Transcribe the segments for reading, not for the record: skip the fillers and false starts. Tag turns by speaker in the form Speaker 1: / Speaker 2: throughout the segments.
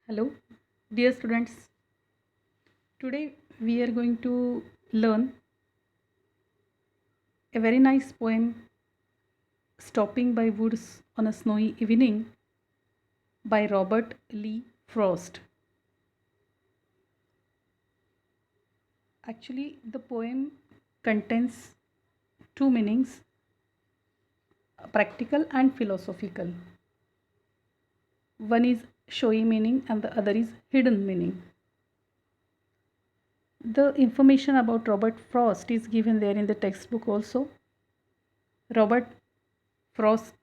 Speaker 1: Hello, dear students. Today we are going to learn a very nice poem, Stopping by Woods on a Snowy Evening by Robert Lee Frost. Actually, the poem contains two meanings, practical and philosophical. One is showy meaning and the other is hidden meaning. The information about Robert Frost is given there in the textbook also. Robert Frost,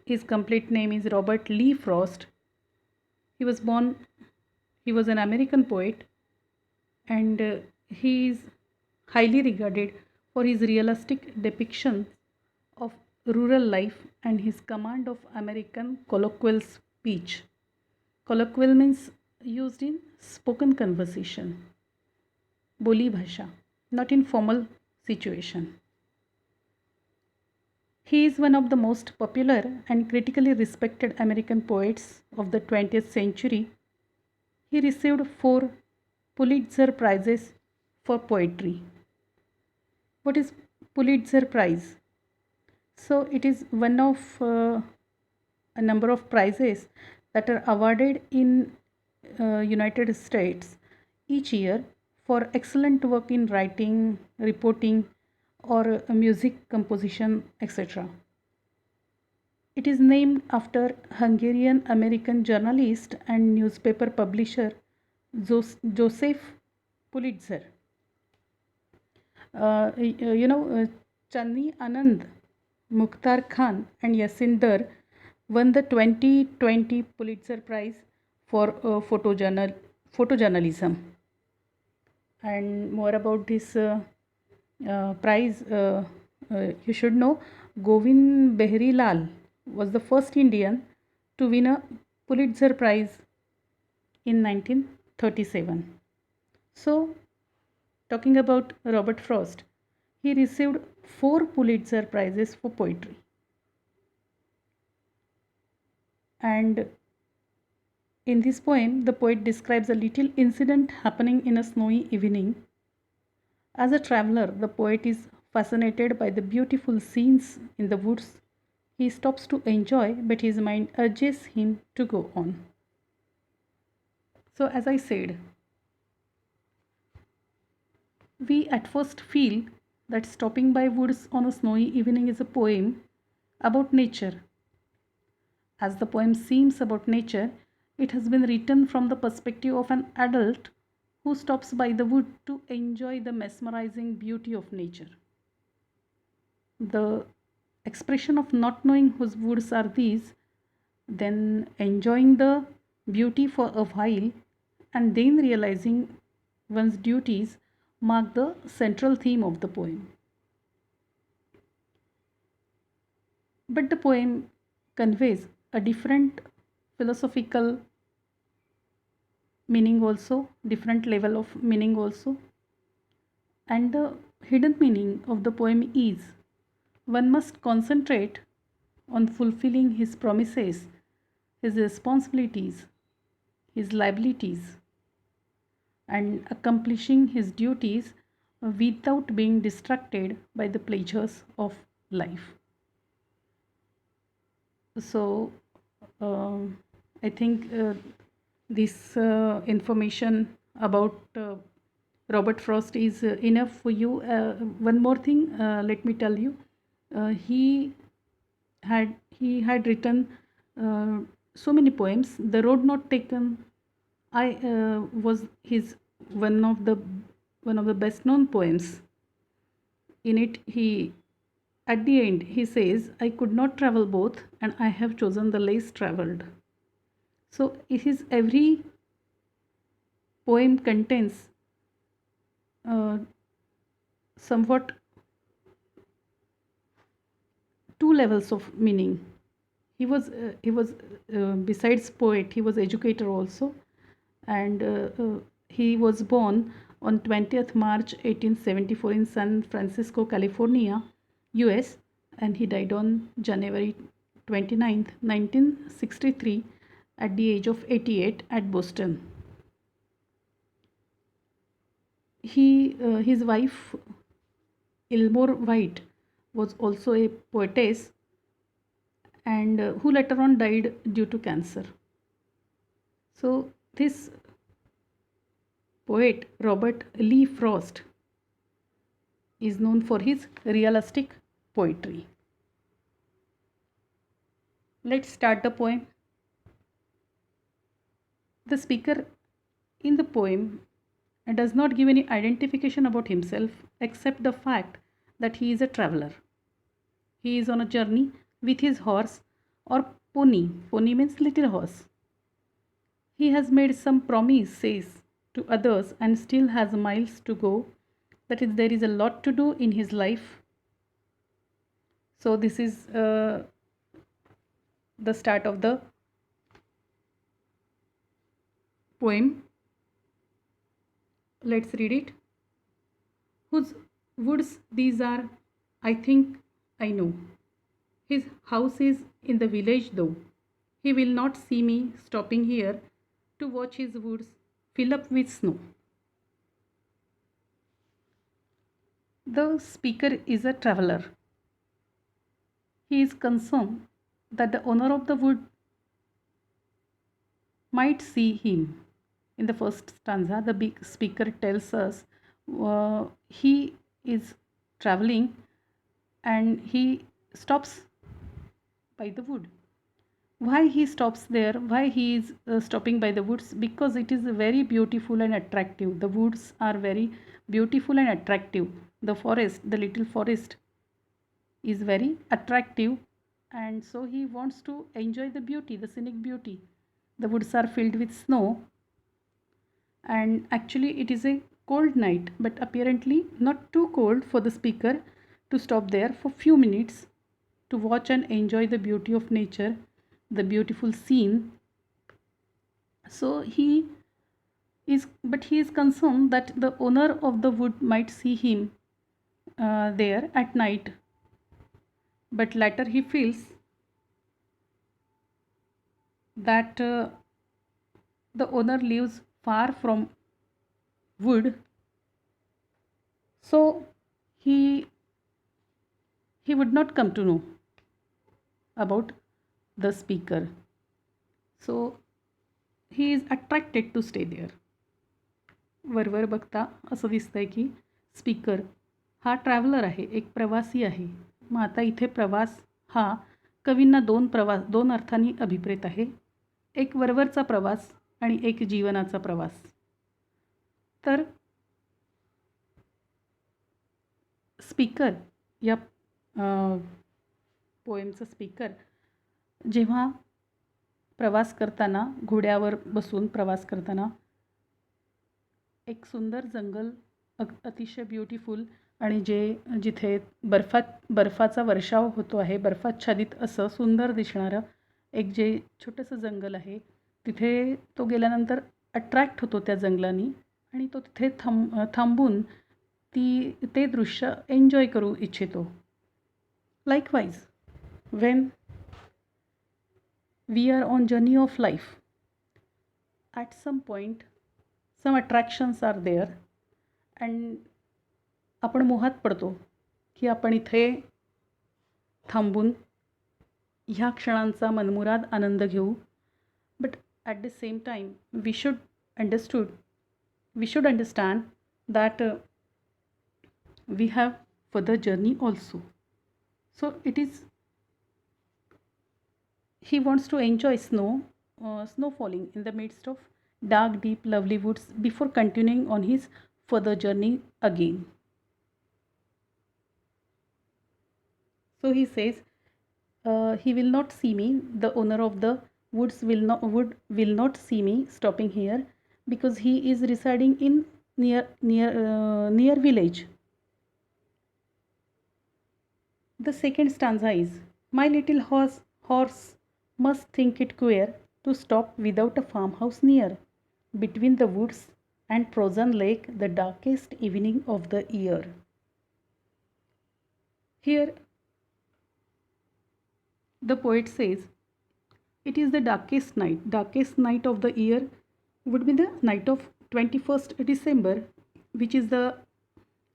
Speaker 1: his complete name is Robert Lee Frost. He was born, he was an American poet, and he is highly regarded for his realistic depictions of rural life and his command of American colloquial speech. Colloquial means used in spoken conversation, boli bhasha, not in formal situation. He is one of the most popular and critically respected American poets of the 20th century. He received four Pulitzer Prizes for poetry. What is Pulitzer Prize? So it is one of a number of prizes that are awarded in United States each year for excellent work in writing, reporting, or music composition, etc. It is named after Hungarian American journalist and newspaper publisher Joseph Pulitzer. Channi Anand, Mukhtar Khan, and Yasinder won the 2020 Pulitzer Prize for photojournalism. And more about this prize, you should know Govind Behri Lal was the first Indian to win a Pulitzer Prize in 1937. So, talking about Robert Frost, he received four Pulitzer Prizes for poetry. And in this poem, the poet describes a little incident happening in a snowy evening. As a traveler, the poet is fascinated by the beautiful scenes in the woods. He stops to enjoy, but his mind urges him to go on. So, as I said, we at first feel that Stopping by Woods on a Snowy Evening is a poem about nature. As the poem seems about nature, it has been written from the perspective of an adult who stops by the wood to enjoy the mesmerizing beauty of nature. The expression of not knowing whose woods are these, then enjoying the beauty for a while, and then realizing one's duties mark the central theme of the poem. But the poem conveys a different philosophical meaning also, different level of meaning also. And the hidden meaning of the poem is one must concentrate on fulfilling his promises, his responsibilities, his liabilities, and accomplishing his duties without being distracted by the pleasures of life. So, I think this information about Robert Frost is enough for you. One more thing, let me tell you, he had written so many poems. The Road Not Taken, I was his one of the one of the best known poems. In it, he at the end he says, "I could not travel both, and I have chosen the less traveled." So, it is every poem contains somewhat two levels of meaning. He was besides poet, he was educator also, and he was born on 20th March 1874 in San Francisco, California, US, and he died on January 29th, 1963, at the age of 88 at Boston. His wife Elmore White was also a poetess and who later on died due to cancer. So this poet Robert Lee Frost is known for his realistic poetry. Let's start the poem. The speaker in the poem does not give any identification about himself except the fact that he is a traveler. He is on a journey with his horse or pony. Pony means little horse. He has made some promises to others and still has miles to go. That is, there is a lot to do in his life. So, this is the start of the poem. Let's read it. Whose woods these are, I think I know. His house is in the village though. He will not see me stopping here to watch his woods fill up with snow. The speaker is a traveler. He is concerned that the owner of the wood might see him. In the first stanza, the big speaker tells us he is traveling and he stops by the wood. Why he stops there? Why he is stopping by the woods? Because it is very beautiful and attractive. The woods are very beautiful and attractive. The forest, the little forest, is very attractive, and so he wants to enjoy the beauty, the scenic beauty. The woods are filled with snow, and actually it is a cold night, but apparently not too cold for the speaker to stop there for few minutes to watch and enjoy the beauty of nature, the beautiful scene. So he is concerned that the owner of the wood might see him there at night, but later he feels that the owner lives far from wood, so he would not come to know about the speaker. So he is attracted to stay there. वरवर बघता असं दिसतंय की speaker हा traveller आहे, एक प्रवासी आहे. मग आता इथे प्रवास हा कवींना दोन अर्थांनी अभिप्रेत आहे. एक वरवरचा प्रवास आणि एक जीवनाचा प्रवास. तर स्पीकर या पोएमचं स्पीकर जेव्हा प्रवास करताना घोड्यावर बसून प्रवास करताना एक सुंदर जंगल अतिशय ब्युटिफुल आणि जिथे बर्फाचा वर्षाव होतो आहे, बर्फाच्छादित असं सुंदर दिसणारं एक जे छोटंसं जंगल आहे, तिथे तो गेल्यानंतर अट्रॅक्ट होतो त्या जंगलानी आणि तो तिथे थांबून ते दृश्य एन्जॉय करू इच्छितो. Likewise when we are on journey of life, at some point some attractions are there and आपण मोहात पडतो की आपण इथे थांबून ह्या क्षणांचा मनमुराद आनंद घेऊ. But at the same time we should understand that we have further journey also. So it is he wants to enjoy snow falling in the midst of dark, deep, lovely woods before continuing on his further journey again. So he says, he will not see me, the owner of the woods will not see me stopping here because he is residing in near village. The second stanza is, my little horse must think it queer to stop without a farmhouse near, between the woods and frozen lake, the darkest evening of the year. Here the poet says It is the darkest night. Darkest night of the year would be the night of 21st December, which is the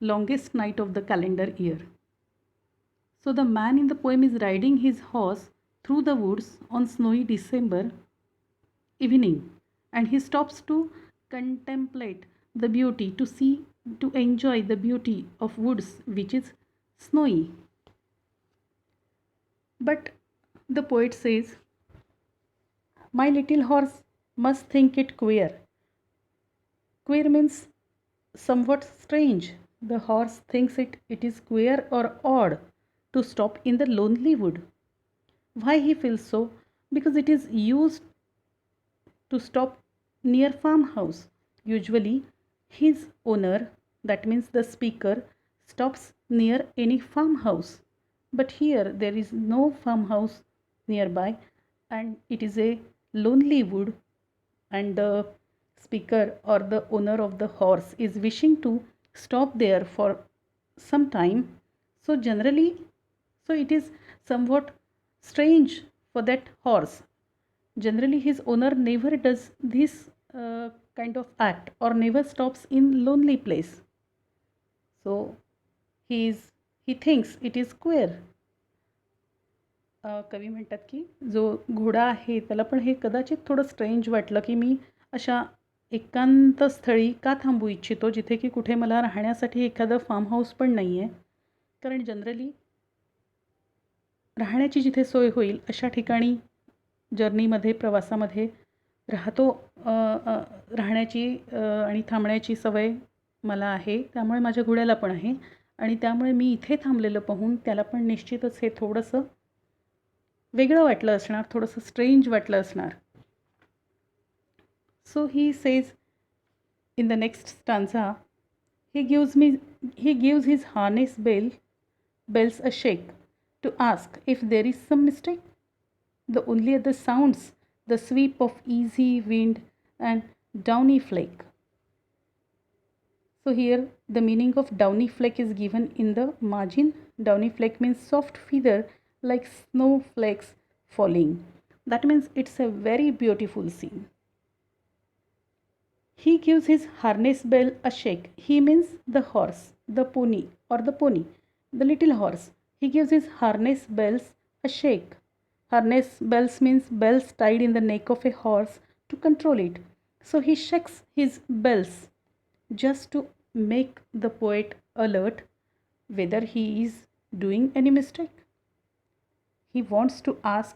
Speaker 1: longest night of the calendar year. So the man in the poem is riding his horse through the woods on snowy December evening, and he stops to contemplate the beauty, to see, to enjoy the beauty of woods which is snowy. But the poet says, my little horse must think it queer. Queer means somewhat strange. The horse thinks it is queer or odd to stop in the lonely wood. Why he feels so? Because it is used to stop near farmhouse. Usually his owner, that means the speaker, stops near any farmhouse. But here there is no farmhouse nearby, and it is a lonely wood, and the speaker or the owner of the horse is wishing to stop there for some time. So generally, so it is somewhat strange for that horse. Generally his owner never does this kind of act, or never stops in lonely place. So he is, he thinks it is queer. कवी म्हणतात की जो घोडा आहे त्याला पण हे कदाचित थोडं स्ट्रेंज वाटलं की मी अशा एकांत स्थळी का थांबू इच्छितो जिथे की कुठे मला राहण्यासाठी एखादं फार्म हाऊस पण नाही आहे. कारण जनरली राहण्याची जिथे सोय होईल अशा ठिकाणी जर्नीमध्ये, प्रवासामध्ये राहतो. राहण्याची आणि थांबण्याची सवय मला आहे, त्यामुळे माझ्या घोड्याला पण आहे, आणि त्यामुळे मी इथे थांबलेलं पाहून त्याला पण निश्चितच हे थोडंसं वेगळं वाटलं असणार, थोडंसं स्ट्रेंज वाटलं असणार. So he says in the next stanza, he gives his harness bells a shake to ask if there is some mistake. The only other sounds the sweep of easy wind and downy flake. So here the meaning of downy flake is given in the margin. Downy flake means soft feather like snowflakes falling. That means it's a very beautiful scene. He gives his harness bell a shake. He means the horse, the pony, or the pony, the little horse. He gives his harness bells a shake. Harness bells means bells tied in the neck of a horse to control it. So he shakes his bells just to make the poet alert whether he is doing any mistake. He wants to ask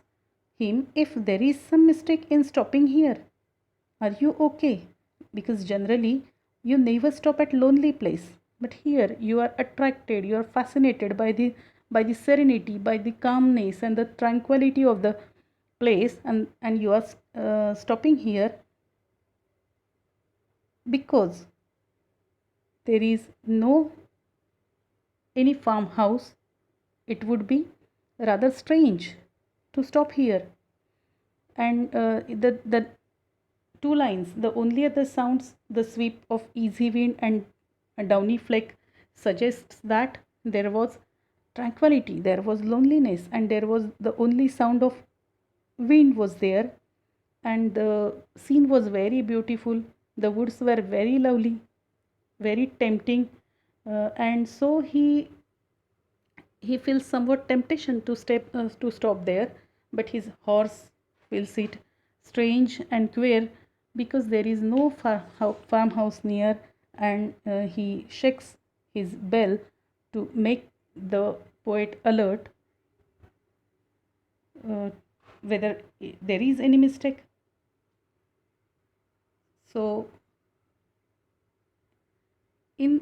Speaker 1: him if there is some mistake in stopping here. Are you okay? Because generally you never stop at lonely place, but here you are attracted, you are fascinated by the serenity, by the calmness and the tranquility of the place, and you are stopping here because there is no any farmhouse. It would be rather strange to stop here. And the two lines, the only other sounds the sweep of easy wind and a downy flake, suggests that there was tranquility, there was loneliness, and there was the only sound of wind was there, and the scene was very beautiful. The woods were very lovely, very tempting, and so he feels somewhat temptation to stop there, but his horse feels it strange and queer because there is no farmhouse near, and he shakes his bell to make the poet alert whether there is any mistake. So in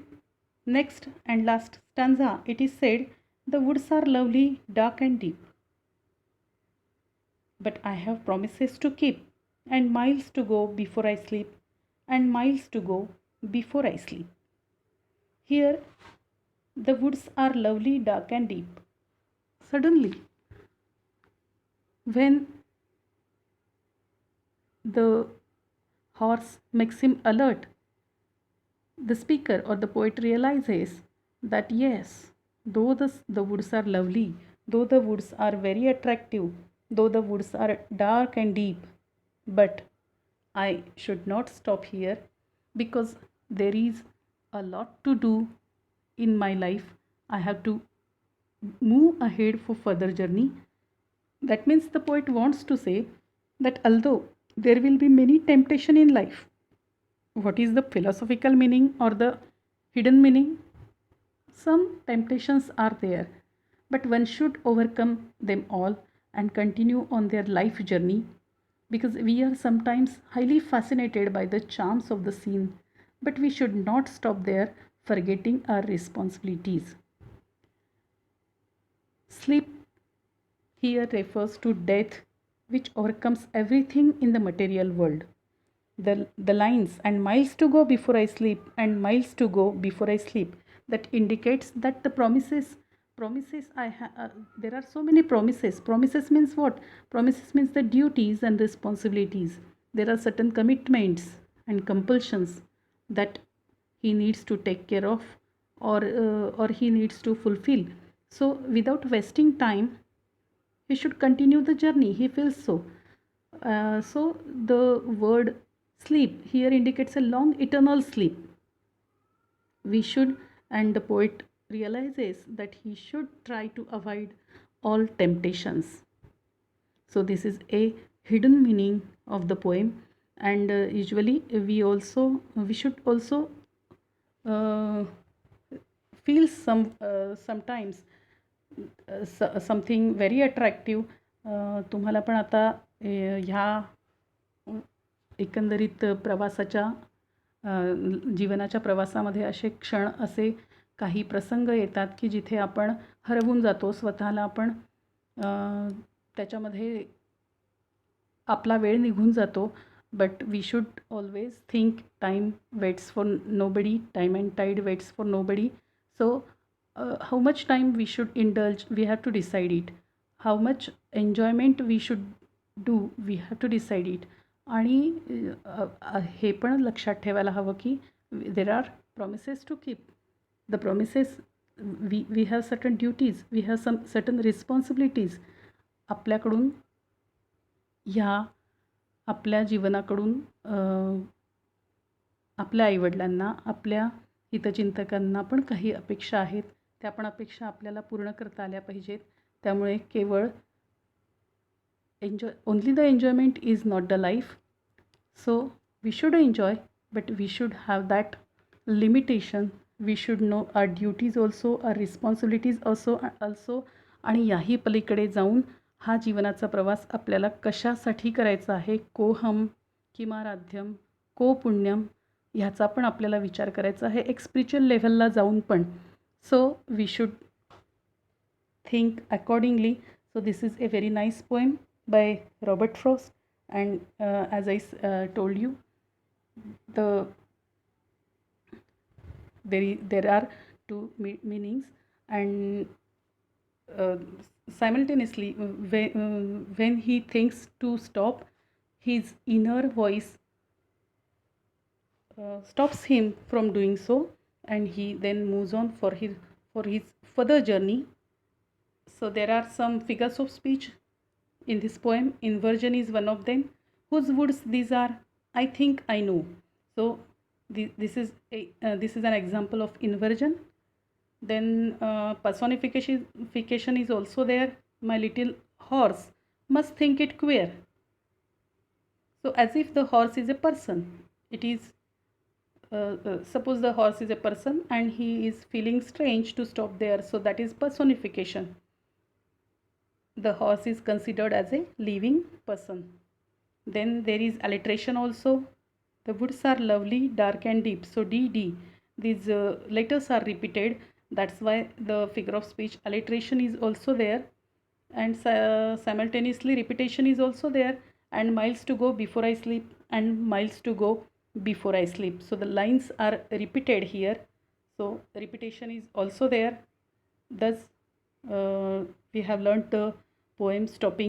Speaker 1: next and last stanza it is said, the woods are lovely, dark and deep, but I have promises to keep, and miles to go before I sleep, and miles to go before I sleep. Here the woods are lovely, dark and deep. Suddenly, when the horse makes him alert, the speaker or the poet realizes that yes, though the woods are lovely, though the woods are very attractive, though the woods are dark and deep. But I should not stop here because there is a lot to do in my life. I have to move ahead for further journey. That means the poet wants to say that although there will be many temptation in life, what is the philosophical meaning or the hidden meaning? Some temptations are there, but one should overcome them all and continue on their life journey because we are sometimes highly fascinated by the charms of the scene, but we should not stop there, forgetting our responsibilities. Sleep here refers to death, which overcomes everything in the material world. The lines and miles to go before I sleep and miles to go before I sleep, that indicates that the promises there are so many promises means what? Promises means the duties and responsibilities. There are certain commitments and compulsions that he needs to take care of, or he needs to fulfill. So without wasting time, he should continue the journey, he feels so. So the word sleep here indicates a long eternal sleep. We should, and the poet realizes that he should try to avoid all temptations. So this is a hidden meaning of the poem, and usually we should also uh, feel sometimes something very attractive. तुम्हाला पण आता ह्या एकंदरीत प्रवासाच्या जीवनाच्या प्रवासामध्ये असे क्षण, असे काही प्रसंग येतात की जिथे आपण हरवून जातो स्वतःला. आपण त्याच्यामध्ये आपला वेळ निघून जातो. But we should always think time waits for nobody, time and tide waits for nobody. So how much time we should indulge, we have to decide it. How much enjoyment we should do, we have to decide it. आणि हे पण लक्षात ठेवायला हवं की there are promises to keep. The promises, we have certain duties, we have some certain responsibilities. आपल्याकडून ह्या आपल्या जीवनाकडून आपल्या आईवडिलांना, आपल्या हितचिंतकांना पण काही अपेक्षा आहेत. त्या पण अपेक्षा आपल्याला पूर्ण करता आल्या पाहिजेत. त्यामुळे केवळ only the enjoyment is not the life. So we should enjoy, but we should have that limitation. We should know our duties also, our responsibilities also. आणि याही पलीकडे जाऊन हा जीवनाचा प्रवास आपल्याला कशासाठी करायचा आहे, को हम किमाराध्यम को पुण्यम, ह्याचा पण आपल्याला विचार करायचा आहे, एक स्पिरिच्युअल लेव्हलला जाऊन पण. So we should think accordingly. So this is a very nice poem by Robert Frost, and as I told you, there are two meanings, and simultaneously when he thinks to stop, his inner voice stops him from doing so, and he then moves on for his further journey. So there are some figures of speech in this poem. Inversion is one of them. Whose woods these are? I think I know. So this is an example of inversion. Then personification is also there. My little horse must think it queer. So as if the horse is a person. It is suppose the horse is a person and he is feeling strange to stop there, so that is personification. The horse is considered as a living person. Then there is alliteration also. The woods are lovely, dark and deep. So D, these letters are repeated. That's why the figure of speech alliteration is also there, and simultaneously repetition is also there. And miles to go before I sleep, and miles to go before I sleep. So the lines are repeated here. So repetition is also there. Thus we have learnt the poem stopping